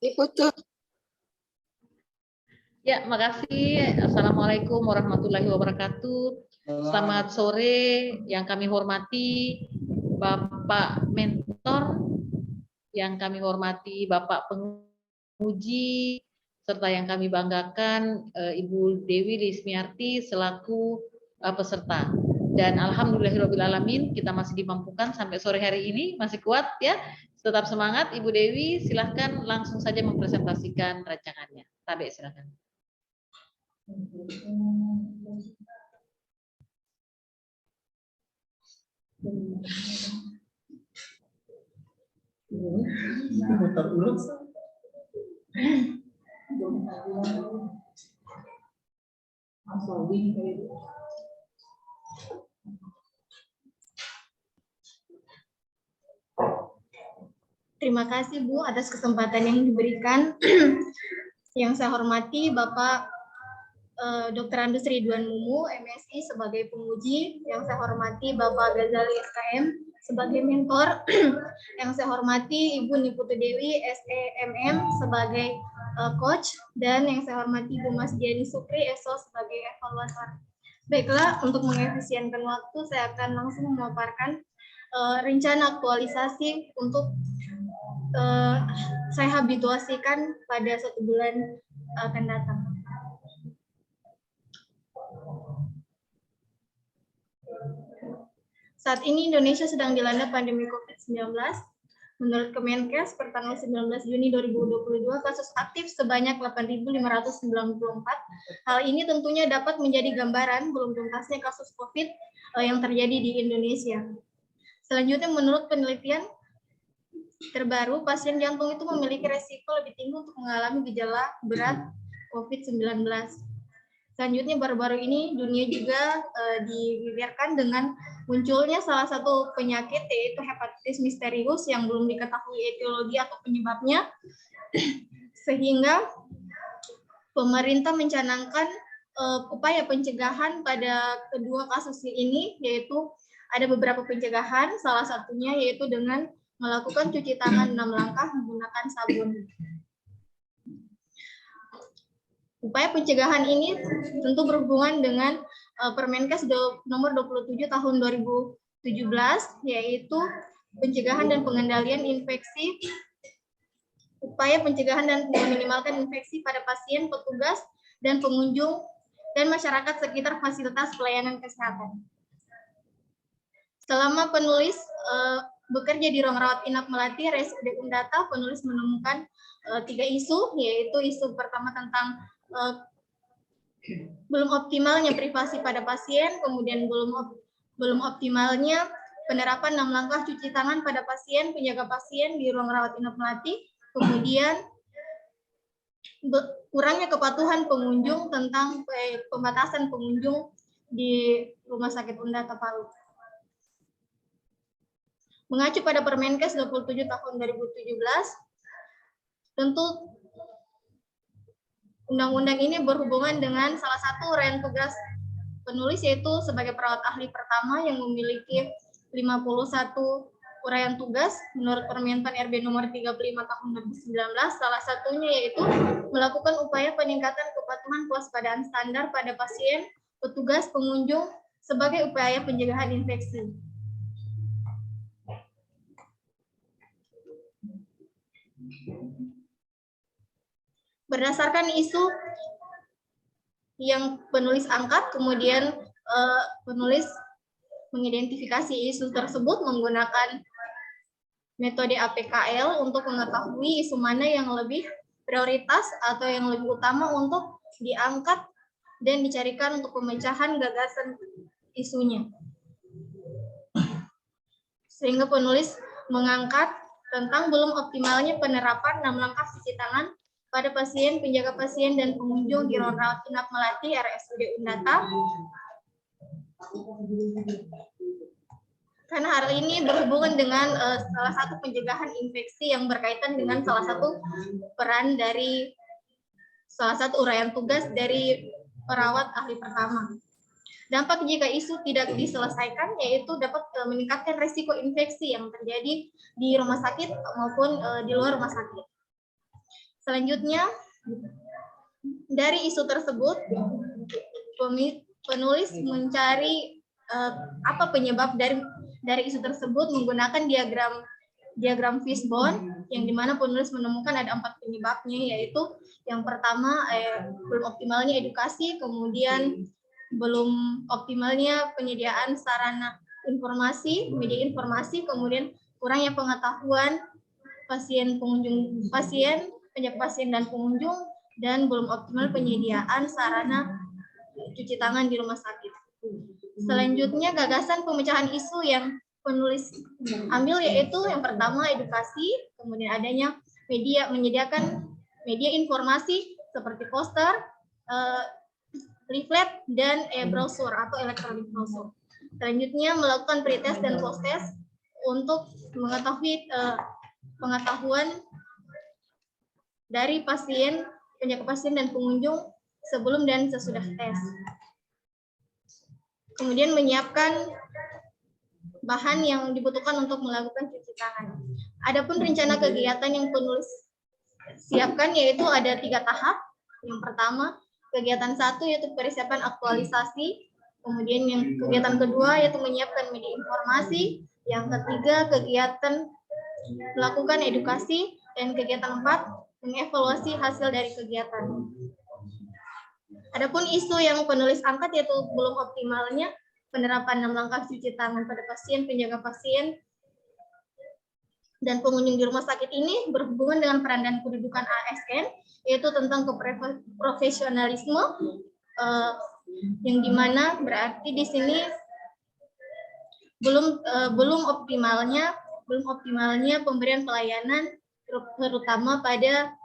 Diputu. Ya, makasih. Assalamualaikum warahmatullahi wabarakatuh. Selamat sore yang kami hormati Bapak Mentor, yang kami hormati Bapak Penguji, serta yang kami banggakan Ibu Dewi Lismiarti selaku peserta. Dan alhamdulillahirobbilalamin kita masih dimampukan sampai sore hari ini, masih kuat ya. Tetap semangat Ibu Dewi, silahkan langsung saja mempresentasikan rancangannya. Tabe silahkan. Terima kasih Bu atas kesempatan yang diberikan. Yang saya hormati Bapak Dr. Andus Ridwan Mumu, MSI sebagai penguji. Yang saya hormati Bapak Ghazali SKM sebagai mentor. Yang saya hormati Ibu Niputu Dewi SEMM sebagai coach, dan yang saya hormati Ibu Mas Diani Sukri SO sebagai evaluator. Baiklah, untuk mengefisienkan waktu saya akan langsung memaparkan rencana aktualisasi untuk saya habituasikan pada 1 bulan akan datang. Saat ini Indonesia sedang dilanda pandemi COVID-19. Menurut Kemenkes, per tanggal 19 Juni 2022, kasus aktif sebanyak 8.594. Hal ini tentunya dapat menjadi gambaran belum tuntasnya kasus COVID yang terjadi di Indonesia. Selanjutnya, menurut penelitian terbaru, pasien jantung itu memiliki resiko lebih tinggi untuk mengalami gejala berat COVID-19. Selanjutnya, baru-baru ini dunia juga digegerkan dengan munculnya salah satu penyakit, yaitu hepatitis misterius yang belum diketahui etiologi atau penyebabnya, sehingga pemerintah mencanangkan upaya pencegahan pada kedua kasus ini, yaitu ada beberapa pencegahan, salah satunya yaitu dengan melakukan cuci tangan 6 langkah menggunakan sabun. Upaya pencegahan ini tentu berhubungan dengan Permenkes nomor 27 tahun 2017, yaitu pencegahan dan pengendalian infeksi, upaya pencegahan dan meminimalkan infeksi pada pasien, petugas, dan pengunjung, dan masyarakat sekitar fasilitas pelayanan kesehatan. Selama penulis bekerja di ruang rawat inap Melati, RSUD Undata, penulis menemukan 3 isu, yaitu isu pertama tentang belum optimalnya privasi pada pasien, kemudian belum optimalnya penerapan 6 langkah cuci tangan pada pasien, penjaga pasien di ruang rawat inap Melati, kemudian kurangnya kepatuhan pengunjung tentang pembatasan pengunjung di Rumah Sakit Undata Palu. Mengacu pada Permenkes 27 tahun 2017, tentu undang-undang ini berhubungan dengan salah satu uraian tugas penulis, yaitu sebagai perawat ahli pertama yang memiliki 51 uraian tugas menurut Permentan RB nomor 35 tahun 2019, salah satunya yaitu melakukan upaya peningkatan kepatuhan kewaspadaan standar pada pasien, petugas, pengunjung sebagai upaya pencegahan infeksi. Berdasarkan isu yang penulis angkat, kemudian penulis mengidentifikasi isu tersebut menggunakan metode APKL untuk mengetahui isu mana yang lebih prioritas atau yang lebih utama untuk diangkat dan dicarikan untuk pemecahan gagasan isunya. Sehingga penulis mengangkat tentang belum optimalnya penerapan 6 langkah cuci tangan pada pasien, penjaga pasien, dan pengunjung di ruang rawat inap Melati RSUD Undata. Karena hal ini berhubungan dengan salah satu pencegahan infeksi yang berkaitan dengan salah satu peran dari salah satu uraian tugas dari perawat ahli pertama. Dampak jika isu tidak diselesaikan yaitu dapat meningkatkan risiko infeksi yang terjadi di rumah sakit maupun di luar rumah sakit. Selanjutnya, dari isu tersebut, penulis mencari apa penyebab dari isu tersebut menggunakan diagram fishbone, yang dimana penulis menemukan ada 4 penyebabnya, yaitu yang pertama belum optimalnya edukasi, kemudian belum optimalnya penyediaan sarana informasi, media informasi, kemudian kurangnya pengetahuan pasien, penyakit pasien dan pengunjung, dan belum optimal penyediaan sarana cuci tangan di rumah sakit. Selanjutnya, gagasan pemecahan isu yang penulis ambil yaitu yang pertama edukasi, kemudian adanya menyediakan media informasi seperti poster, leaflet, dan brosur atau elektronik brosur. Selanjutnya, melakukan pretest dan post-test untuk mengetahui pengetahuan dari pasien, penyakit pasien dan pengunjung sebelum dan sesudah tes. Kemudian menyiapkan bahan yang dibutuhkan untuk melakukan cuci tangan. Adapun rencana kegiatan yang penulis siapkan yaitu ada 3 tahap. Yang pertama, kegiatan 1 yaitu persiapan aktualisasi. Kemudian yang kegiatan kedua yaitu menyiapkan media informasi. Yang ketiga, kegiatan melakukan edukasi. Dan kegiatan 4, mengevaluasi hasil dari kegiatan. Adapun isu yang penulis angkat yaitu belum optimalnya penerapan 6 langkah cuci tangan pada pasien, penjaga pasien, dan pengunjung di rumah sakit ini berhubungan dengan peran dan kedudukan ASN, yaitu tentang profesionalisme, yang dimana berarti di sini belum optimalnya pemberian pelayanan, terutama pada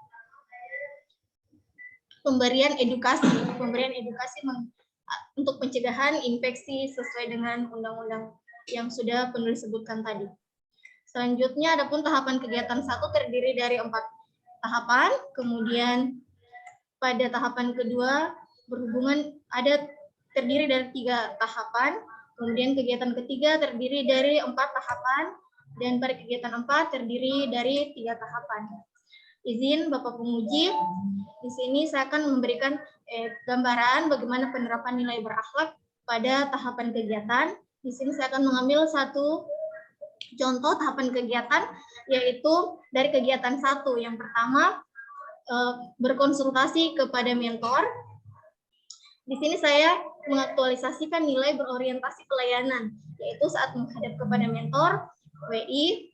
pemberian edukasi untuk pencegahan infeksi sesuai dengan undang-undang yang sudah penulis sebutkan tadi. Selanjutnya, adapun tahapan kegiatan 1 terdiri dari 4 tahapan, kemudian pada tahapan kedua terdiri dari 3 tahapan, kemudian kegiatan ketiga terdiri dari 4 tahapan, dan pada kegiatan 4 terdiri dari 3 tahapan. Izin Bapak Penguji, di sini saya akan memberikan gambaran bagaimana penerapan nilai berakhlak pada tahapan kegiatan. Di sini saya akan mengambil satu contoh tahapan kegiatan, yaitu dari kegiatan 1. Yang pertama, berkonsultasi kepada mentor. Di sini saya mengaktualisasikan nilai berorientasi pelayanan, yaitu saat menghadap kepada mentor, WI,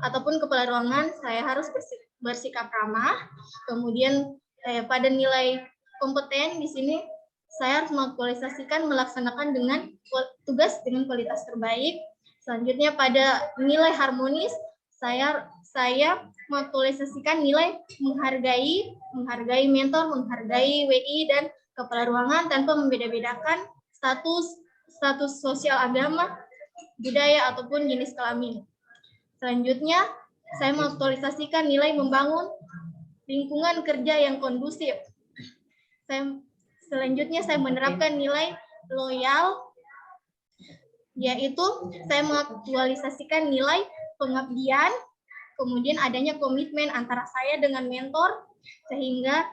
ataupun kepala ruangan, saya harus bersikap ramah. Kemudian pada nilai kompeten di sini saya harus mengaktualisasikan melaksanakan tugas dengan kualitas terbaik. Selanjutnya pada nilai harmonis saya mengaktualisasikan nilai menghargai mentor, menghargai WI dan kepala ruangan tanpa membeda-bedakan status sosial, agama, budaya ataupun jenis kelamin. Selanjutnya saya mengaktualisasikan nilai membangun lingkungan kerja yang kondusif. Selanjutnya saya menerapkan nilai loyal, yaitu saya mengaktualisasikan nilai pengabdian, kemudian adanya komitmen antara saya dengan mentor, sehingga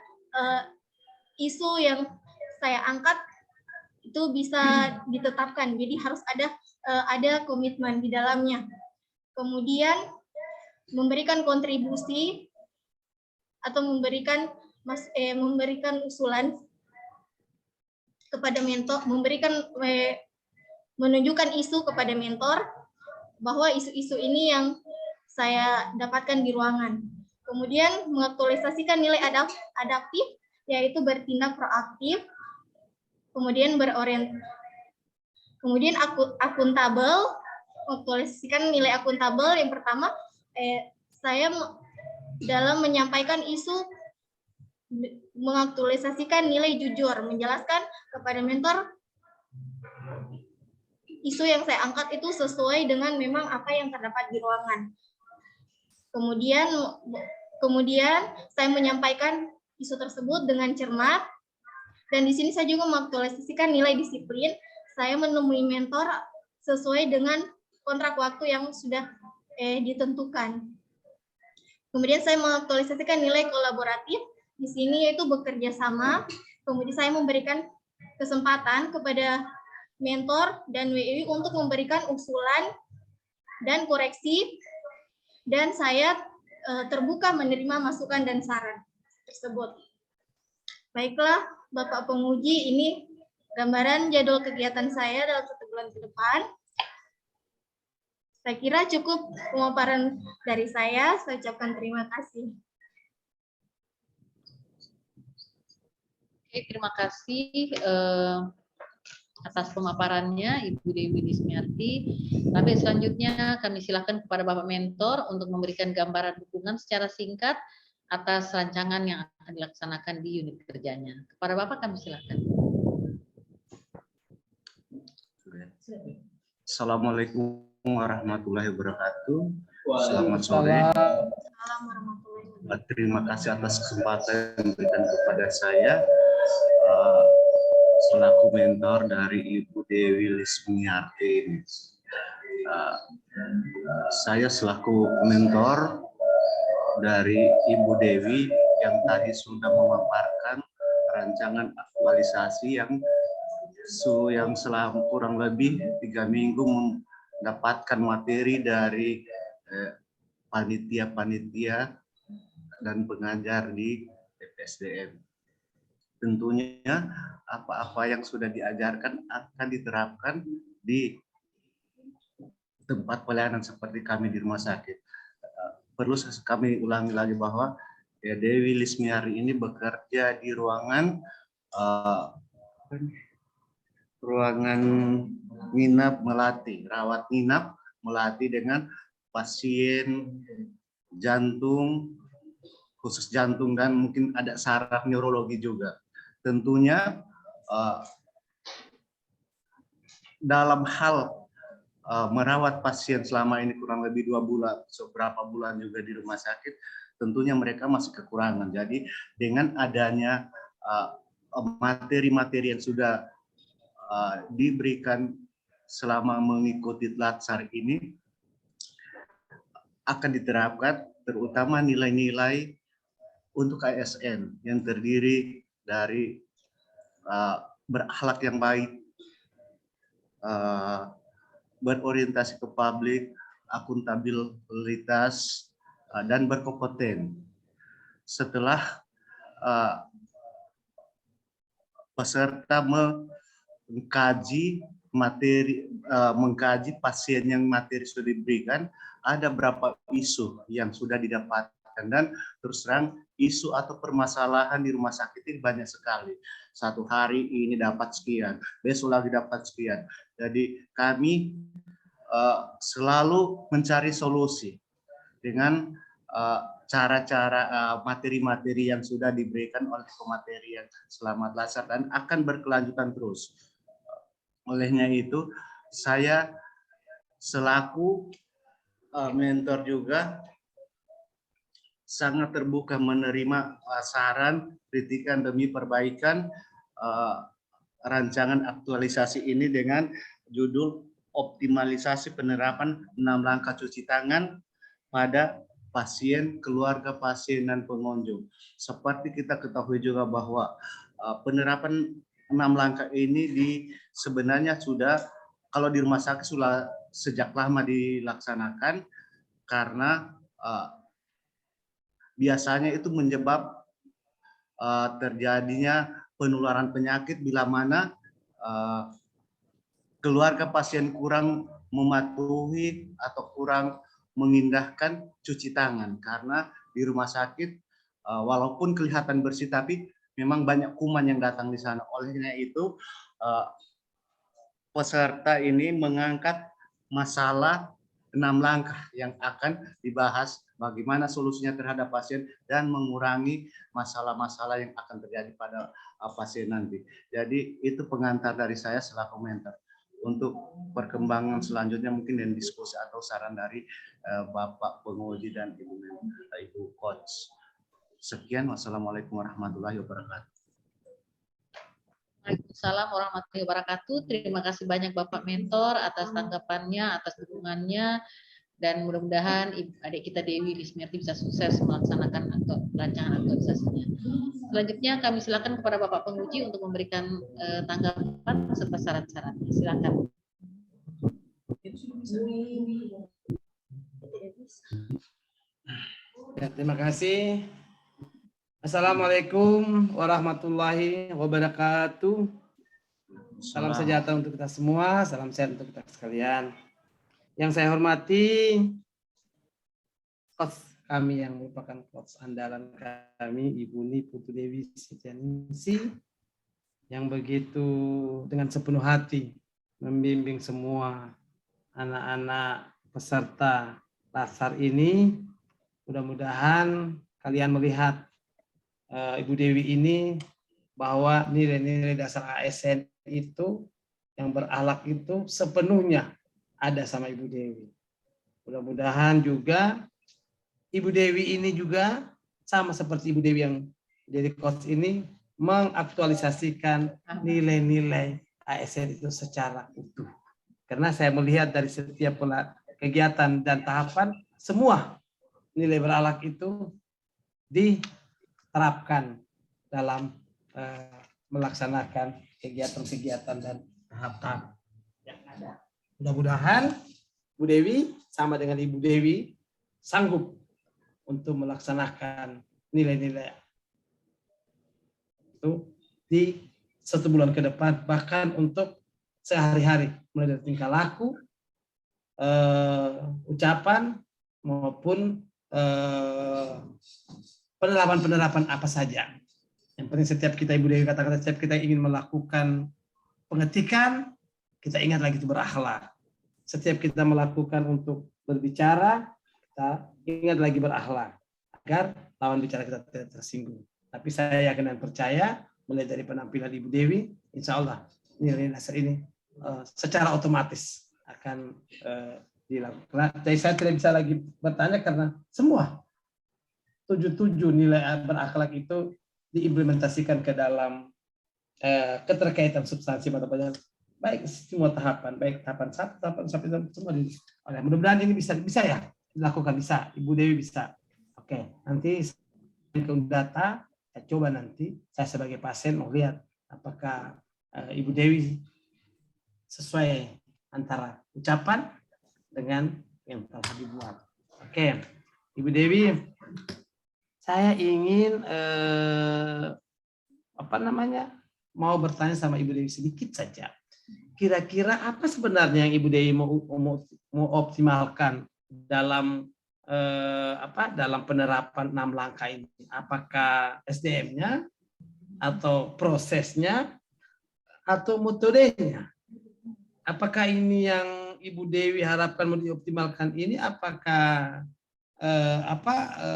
isu yang saya angkat itu bisa ditetapkan. Jadi harus ada komitmen di dalamnya. Kemudian memberikan kontribusi atau memberikan usulan kepada mentor, menunjukkan isu kepada mentor bahwa isu-isu ini yang saya dapatkan di ruangan. Kemudian mengaktualisasikan nilai adaptif, yaitu bertindak proaktif, kemudian akuntabel, mengaktualisasikan nilai akuntabel. Yang pertama, saya dalam menyampaikan isu mengaktualisasikan nilai jujur, menjelaskan kepada mentor isu yang saya angkat itu sesuai dengan memang apa yang terdapat di ruangan. Kemudian saya menyampaikan isu tersebut dengan cermat, dan di sini saya juga mengaktualisasikan nilai disiplin. Saya menemui mentor sesuai dengan kontrak waktu yang sudah ditentukan. Kemudian saya mengaktualisasikan nilai kolaboratif. Di sini yaitu bekerja sama. Kemudian saya memberikan kesempatan kepada mentor dan WI untuk memberikan usulan dan koreksi. Dan saya terbuka menerima masukan dan saran tersebut. Baiklah, Bapak Penguji, ini gambaran jadwal kegiatan saya dalam 1 bulan ke depan. Saya kira cukup pemaparan dari saya. Saya ucapkan terima kasih. Oke, terima kasih atas pemaparannya Ibu Dewi Lismiarti. Tapi selanjutnya kami silakan kepada Bapak Mentor untuk memberikan gambaran dukungan secara singkat atas rancangan yang akan dilaksanakan di unit kerjanya. Kepada Bapak kami silakan. Assalamualaikum warahmatullahi wabarakatuh. Selamat sore. Terima kasih atas kesempatan yang diberikan kepada saya selaku mentor dari Ibu Dewi Lismiarti. Saya selaku mentor dari Ibu Dewi yang tadi sudah memaparkan rancangan aktualisasi yang selama kurang lebih 3 minggu mendapatkan materi dari panitia-panitia dan pengajar di PPSDM. Tentunya apa-apa yang sudah diajarkan akan diterapkan di tempat pelayanan seperti kami di rumah sakit. Perlu kami ulangi lagi bahwa ya, Dewi Lismiarti ini bekerja di ruangan nginap melati, rawat nginap melati dengan pasien jantung, khusus jantung dan mungkin ada saraf neurologi juga. Tentunya dalam hal merawat pasien selama ini kurang lebih 2 bulan, seberapa bulan juga di rumah sakit, tentunya mereka masih kekurangan. Jadi dengan adanya materi-materi yang sudah diberikan selama mengikuti latsar ini akan diterapkan terutama nilai-nilai untuk ASN yang terdiri dari berakhlak yang baik, berorientasi ke publik, akuntabilitas, dan berkompeten. Setelah peserta mengkaji pasien yang materi sudah diberikan, ada berapa isu yang sudah didapatkan dan terus terang isu atau permasalahan di rumah sakit ini banyak sekali. Satu hari ini dapat sekian, besok lagi dapat sekian. Jadi kami selalu mencari solusi dengan cara-cara materi-materi yang sudah diberikan oleh pemateri yang selamat latsar dan akan berkelanjutan terus. Olehnya itu, saya selaku mentor juga sangat terbuka menerima saran, kritikan demi perbaikan rancangan aktualisasi ini dengan judul optimalisasi penerapan 6 langkah cuci tangan pada pasien, keluarga pasien, dan pengunjung. Seperti kita ketahui juga bahwa penerapan 6 langkah ini sebenarnya sudah, kalau di rumah sakit sudah sejak lama dilaksanakan, karena biasanya itu menyebab terjadinya penularan penyakit bila mana keluarga pasien kurang mematuhi atau kurang mengindahkan cuci tangan, karena di rumah sakit walaupun kelihatan bersih tapi memang banyak kuman yang datang di sana. Olehnya itu peserta ini mengangkat masalah 6 langkah yang akan dibahas bagaimana solusinya terhadap pasien dan mengurangi masalah-masalah yang akan terjadi pada pasien nanti. Jadi itu pengantar dari saya selaku mentor. Untuk perkembangan selanjutnya mungkin dan diskusi atau saran dari Bapak Penguji dan Ibu Coach. Sekian, wassalamualaikum warahmatullahi wabarakatuh. Waalaikumsalam warahmatullahi wabarakatuh. Terima kasih banyak Bapak Mentor atas tanggapannya, atas dukungannya. Dan mudah-mudahan adik kita Dewi Lismiarti bisa sukses melaksanakan rancangan aktualisasinya. Selanjutnya kami silakan kepada Bapak penguji untuk memberikan tanggapan serta syarat-syaratnya. Silakan. Ya, terima kasih. Assalamualaikum warahmatullahi wabarakatuh. Salam sejahtera untuk kita semua, salam sehat untuk kita sekalian. Yang saya hormati coach kami yang merupakan coach andalan kami, Ibu Ni Putu Dewi Setianingsih, yang begitu dengan sepenuh hati membimbing semua anak-anak peserta Lasar ini. Mudah-mudahan kalian melihat Ibu Dewi ini bahwa nilai-nilai dasar ASN itu yang berakhlak itu sepenuhnya ada sama Ibu Dewi. Mudah-mudahan juga Ibu Dewi ini juga sama seperti Ibu Dewi yang jadi coach ini mengaktualisasikan nilai-nilai ASN itu secara utuh. Karena saya melihat dari setiap kegiatan dan tahapan semua nilai berakhlak itu diterapkan dalam melaksanakan kegiatan-kegiatan dan tahap-tahap yang ada. Mudah-mudahan Bu Dewi sama dengan Ibu Dewi sanggup untuk melaksanakan nilai-nilai itu di 1 bulan ke depan, bahkan untuk sehari-hari, mulai dari tingkah laku, ucapan, maupun penerapan-penerapan apa saja. Yang penting setiap kita, Ibu Dewi katakan, setiap kita ingin melakukan pengetikan, kita ingat lagi itu berakhlak. Setiap kita melakukan untuk berbicara, kita ingat lagi berakhlak agar lawan bicara kita tidak tersinggung. Tapi saya yakin dan percaya mulai dari penampilan Ibu Dewi, insya Allah nilai dasar ini secara otomatis akan dilakukan. Jadi saya tidak bisa lagi bertanya karena semua 7 nilai berakhlak itu diimplementasikan ke dalam keterkaitan substansi mata pelajaran, baik semua tahapan, baik tahapan 1, tahapan sampai semua. Mudah-mudahan ini bisa ya dilakukan, bisa Ibu Dewi bisa. Oke, nanti ke data, saya coba nanti saya sebagai pasien mau lihat apakah Ibu Dewi sesuai antara ucapan dengan yang telah dibuat. Oke, Ibu Dewi, saya ingin mau bertanya sama Ibu Dewi sedikit saja. Kira-kira apa sebenarnya yang Ibu Dewi mau optimalkan dalam dalam penerapan 6 langkah ini? Apakah SDM-nya atau prosesnya atau metodenya? Apakah ini yang Ibu Dewi harapkan mau dioptimalkan ini? Apakah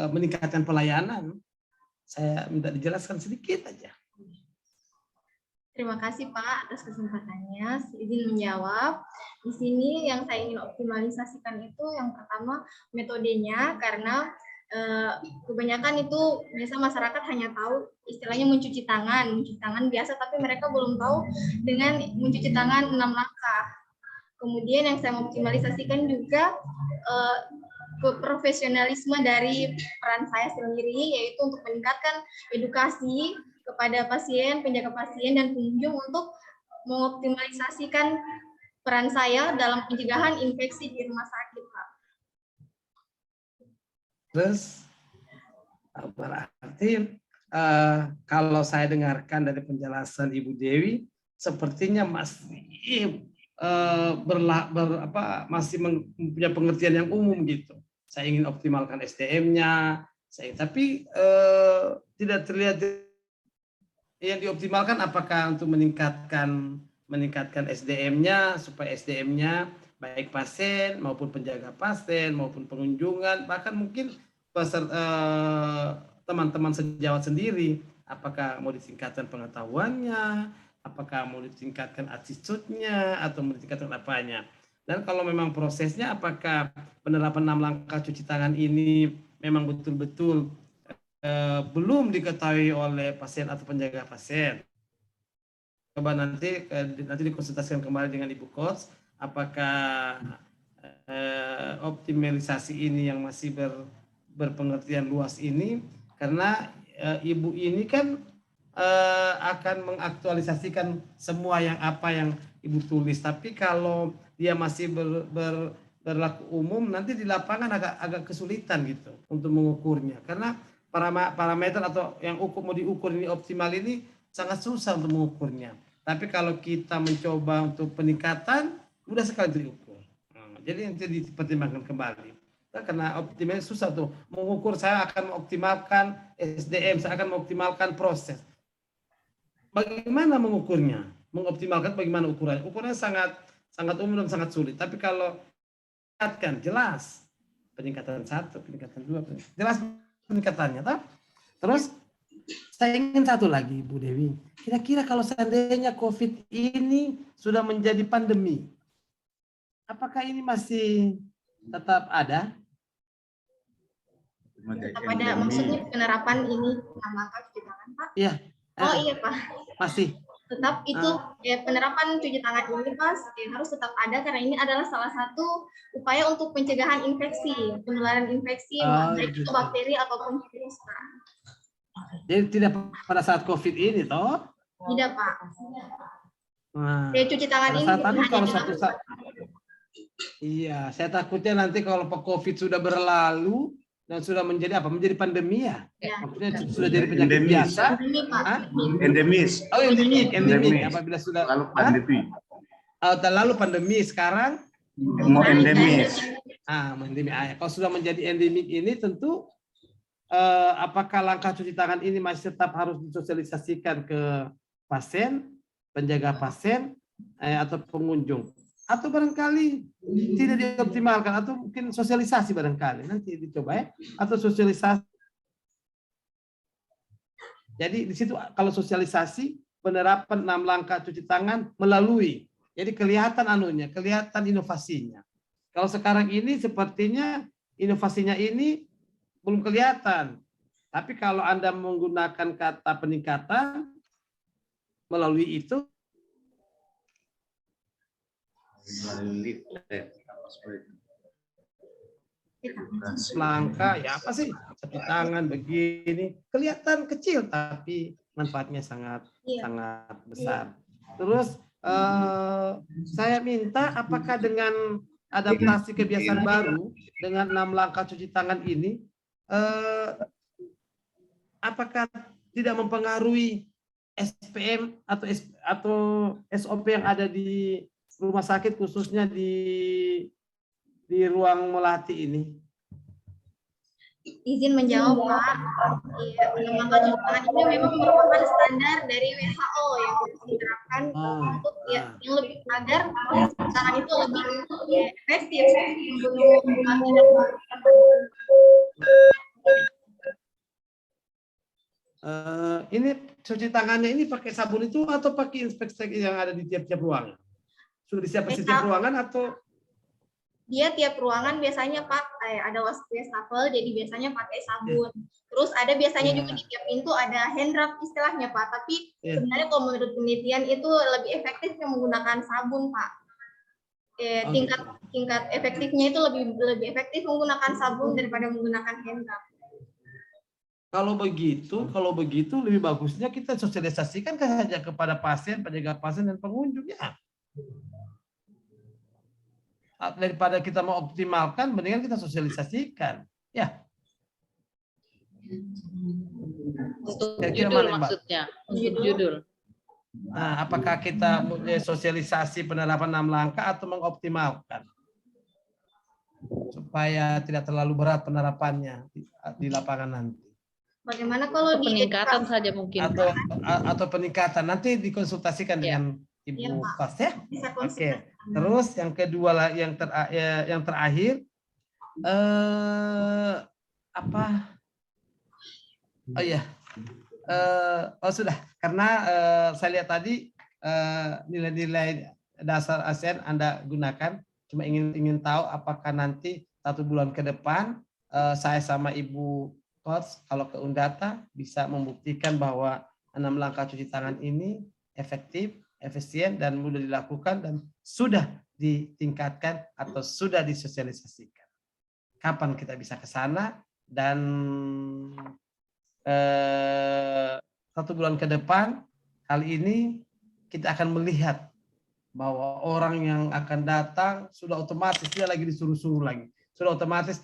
meningkatkan pelayanan? Saya minta dijelaskan sedikit aja. Terima kasih Pak atas kesempatannya. Izin menjawab. Di sini yang saya ingin optimalisasikan itu yang pertama metodenya, karena kebanyakan itu biasa masyarakat hanya tahu istilahnya mencuci tangan biasa, tapi mereka belum tahu dengan mencuci tangan 6 langkah. Kemudian yang saya mau optimalisasikan juga profesionalisme dari peran saya sendiri, yaitu untuk meningkatkan edukasi kepada pasien, penjaga pasien, dan pengunjung untuk mengoptimalisasikan peran saya dalam pencegahan infeksi di rumah sakit, Pak. Terus berarti kalau saya dengarkan dari penjelasan Ibu Dewi, sepertinya masih masih punya pengertian yang umum gitu. Saya ingin optimalkan SDM-nya, tapi tidak terlihat yang dioptimalkan apakah untuk meningkatkan SDM-nya supaya SDM-nya baik pasien maupun penjaga pasien maupun pengunjungan, bahkan mungkin teman-teman sejawat sendiri, apakah mau ditingkatkan pengetahuannya, apakah mau ditingkatkan attitude-nya atau mau ditingkatkan apanya. Dan kalau memang prosesnya, apakah penerapan 6 langkah cuci tangan ini memang betul-betul belum diketahui oleh pasien atau penjaga pasien. Coba nanti dikonsultasikan kembali dengan Ibu Coach, apakah optimalisasi ini yang masih berpengertian luas ini, karena Ibu ini kan akan mengaktualisasikan semua yang Ibu tulis. Tapi kalau dia masih berlaku umum, nanti di lapangan agak kesulitan gitu untuk mengukurnya, karena parameter atau yang mau diukur ini optimal ini sangat susah untuk mengukurnya. Tapi kalau kita mencoba untuk peningkatan, mudah sekali diukur. Jadi nanti dipertimbangkan kembali. Karena optimal susah tuh mengukur. Saya akan mengoptimalkan SDM, saya akan mengoptimalkan proses. Bagaimana mengukurnya? Mengoptimalkan bagaimana ukurannya? Ukurannya sangat umum dan sangat sulit. Tapi kalau kan jelas peningkatan 1, peningkatan 2, jelas peningkatannya, toh? Terus saya ingin satu lagi, Bu Dewi. Kira-kira kalau seandainya COVID ini sudah menjadi pandemi, apakah ini masih tetap ada? Tetap ada, maksudnya penerapan ini langkah cuci tangan, Pak? Iya. Oh iya, Pak. Masih. Tetap itu penerapan cuci tangan ini, Pak, harus tetap ada karena ini adalah salah satu upaya untuk pencegahan infeksi, penularan infeksi, baik itu bakteri ataupun virus, Pak. Jadi tidak pada saat COVID ini, toh? Tidak, Pak. Nah, cuci tangan ini tapi kalau satu saat, iya, saya takutnya nanti kalau COVID sudah berlalu dan sudah menjadi menjadi pandemi ya? Maksudnya sudah jadi penyakit biasa? Endemis. Oh, endemik. Apabila sudah lalu pandemi. Lalu pandemi, sekarang mau endemis. Endemik. Kalau sudah menjadi endemik ini tentu apakah langkah cuci tangan ini masih tetap harus disosialisasikan ke pasien, penjaga pasien, atau pengunjung, atau barangkali tidak dioptimalkan, atau mungkin sosialisasi barangkali nanti dicoba ya, atau sosialisasi. Jadi di situ kalau sosialisasi penerapan 6 langkah cuci tangan melalui, jadi kelihatan kelihatan inovasinya. Kalau sekarang ini sepertinya inovasinya ini belum kelihatan. Tapi kalau Anda menggunakan kata peningkatan melalui itu, langkah ya apa sih, cuci tangan begini kelihatan kecil tapi manfaatnya sangat besar. Terus saya minta apakah dengan adaptasi kebiasaan baru dengan 6 langkah cuci tangan ini, apakah tidak mempengaruhi SPM atau SOP yang ada di rumah sakit, khususnya di ruang melati ini? Izin menjawab, Pak. Langkah cuci tangan ini memang merupakan standar dari WHO yang diterapkan untuk yang lebih agar cuci tangan itu lebih efektif membunuh. Ini cuci tangannya ini pakai sabun itu atau pakai inspeksi yang ada di tiap-tiap ruangan? Sudah disiapkan setiap ruangan atau? Dia tiap ruangan biasanya Pak ada wastafel, jadi biasanya pakai sabun. Terus ada biasanya juga di tiap pintu ada hand rub istilahnya Pak. Tapi sebenarnya kalau menurut penelitian itu lebih efektif menggunakan sabun Pak. Tingkat efektifnya itu lebih efektif menggunakan sabun daripada menggunakan hand rub. Kalau begitu lebih bagusnya kita sosialisasikan saja kepada pasien, penjaga pasien dan pengunjung ya. Daripada kita mau optimalkan, mendingan kita sosialisasikan. Ya. Untuk judul maksudnya, untuk judul. Nah, apakah kita sosialisasi penerapan 6 langkah atau mengoptimalkan? Supaya tidak terlalu berat penerapannya di lapangan nanti. Bagaimana kalau peningkatan saja mungkin atau peningkatan nanti dikonsultasikan dengan Ibu Pas ya. Oke. Terus yang kedua yang terakhir apa? Oh iya. Sudah karena saya lihat tadi nilai-nilai dasar ASEAN Anda gunakan, cuma ingin tahu apakah nanti 1 bulan ke depan saya sama Ibu Coach kalau ke Undata bisa membuktikan bahwa 6 langkah cuci tangan ini efektif, efisien dan mudah dilakukan dan sudah ditingkatkan atau sudah disosialisasikan? Kapan kita bisa ke sana? Dan 1 bulan ke depan, kali ini kita akan melihat bahwa orang yang akan datang sudah otomatis, tidak lagi disuruh-suruh lagi. Sudah otomatis,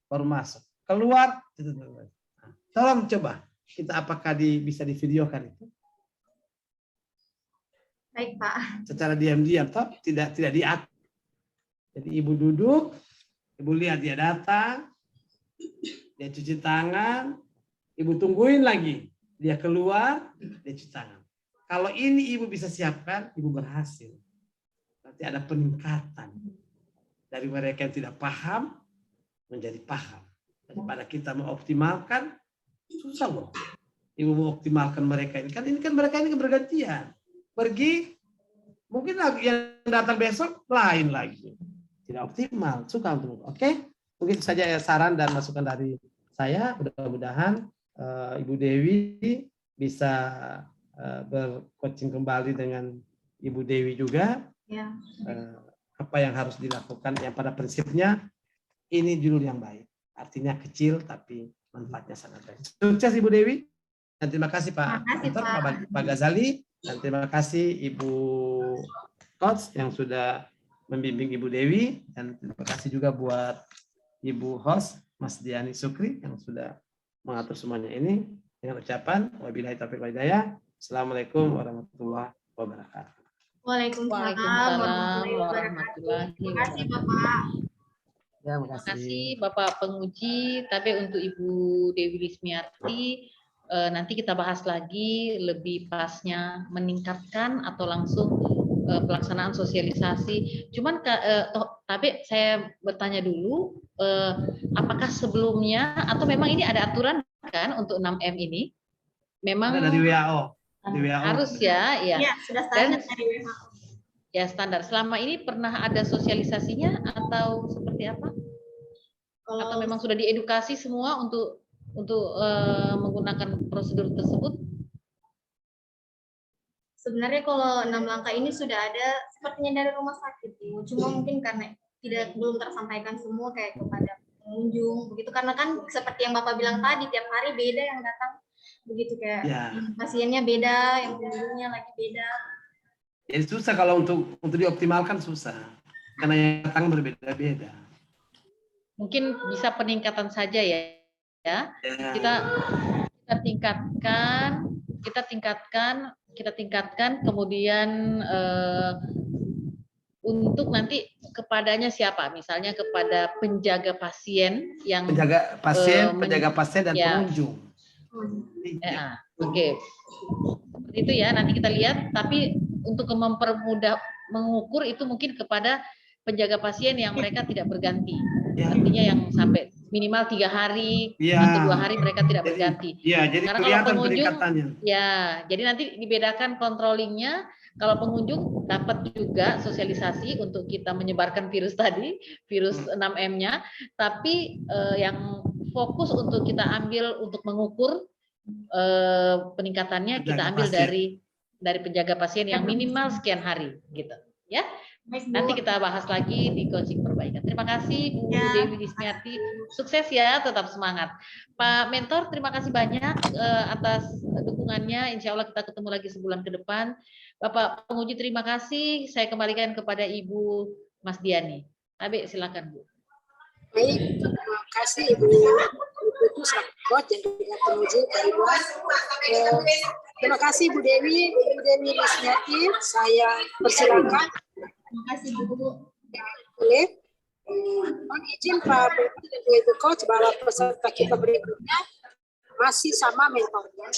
baru masuk. Keluar, tolong coba, kita apakah bisa divideokan itu? Baik, Pak. Secara diam-diam, toh tidak diatur. Jadi ibu duduk, ibu lihat dia datang, dia cuci tangan, ibu tungguin lagi, dia keluar, dia cuci tangan. Kalau ini ibu bisa siapkan, ibu berhasil. Nanti ada peningkatan dari mereka yang tidak paham menjadi paham. Daripada kita mengoptimalkan, susah loh. Ibu mengoptimalkan mereka ini kan mereka ini bergantian. Pergi, mungkin yang datang besok lain lagi. Tidak optimal, suka untuk oke. Mungkin saja saran dan masukan dari saya. Mudah-mudahan Ibu Dewi bisa bercoaching kembali dengan Ibu Dewi juga. Ya. Apa yang harus dilakukan, yang pada prinsipnya ini judul yang baik. Artinya kecil tapi manfaatnya sangat baik. Sukses Ibu Dewi. Dan terima kasih Pak Mentor, Pak Ghazali. Dan terima kasih Ibu Coach yang sudah membimbing Ibu Dewi. Dan terima kasih juga buat Ibu host Mas Diani Sukri yang sudah mengatur semuanya ini. Dengan ucapan wabillahi taufiq wal hidayah. Assalamualaikum warahmatullahi wabarakatuh. Waalaikumsalam warahmatullahi wabarakatuh. Terima kasih Bapak. Ya, Terima kasih Bapak penguji. Tapi untuk Ibu Dewi Lismiarti, nanti kita bahas lagi lebih pasnya meningkatkan atau langsung pelaksanaan sosialisasi. Cuman tapi saya bertanya dulu, apakah sebelumnya atau memang ini ada aturan kan untuk 6M ini? Memang ada dari WHO. Harus ya, ya. Ya, sudah standar dari WHO. Ya standar. Selama ini pernah ada sosialisasinya atau seperti apa? Atau memang sudah diedukasi semua untuk menggunakan prosedur tersebut? Sebenarnya kalau 6 langkah ini sudah ada sepertinya dari rumah sakit, Ibu. Cuma mungkin karena belum tersampaikan semua kayak kepada pengunjung begitu, karena kan seperti yang Bapak bilang tadi, tiap hari beda yang datang begitu, kayak pasiennya beda, yang pengunjungnya lagi beda. Jadi susah kalau untuk dioptimalkan, susah karena yang datang berbeda-beda. Mungkin bisa peningkatan saja ya. Kita tingkatkan kemudian untuk nanti kepadanya siapa, misalnya kepada penjaga pasien yang penjaga pasien dan pengunjung. Oke. Seperti itu ya, nanti kita lihat. Tapi untuk mempermudah mengukur itu mungkin kepada penjaga pasien yang mereka tidak berganti. Artinya yang sampai minimal 3 hari atau 2 hari mereka tidak berganti. Jadi karena kalau pengunjung, jadi nanti dibedakan controllingnya. Kalau pengunjung dapat juga sosialisasi untuk kita menyebarkan virus tadi, virus 6M-nya. Tapi yang fokus untuk kita ambil untuk mengukur peningkatannya, kita ambil dari penjaga pasien yang minimal sekian hari, gitu. Ya. Nanti kita bahas lagi di coaching perbaikan. Terima kasih Bu Dewi Lismiarti. Sukses ya, tetap semangat. Pak Mentor, terima kasih banyak atas dukungannya. Insya Allah kita ketemu lagi sebulan ke depan. Bapak penguji, terima kasih. Saya kembalikan kepada Ibu Mas Diani. Abi, silakan Bu. Baik, terima kasih Ibu Coach dan juga penguji Pak Ridwan. Terima kasih Bu Dewi Lismiarti. Saya persilakan. Terima kasih Bu. Boleh. Mohon izin Pak Penguji dan juga Ibu Coach bahwa peserta kita berikutnya masih sama mentornya.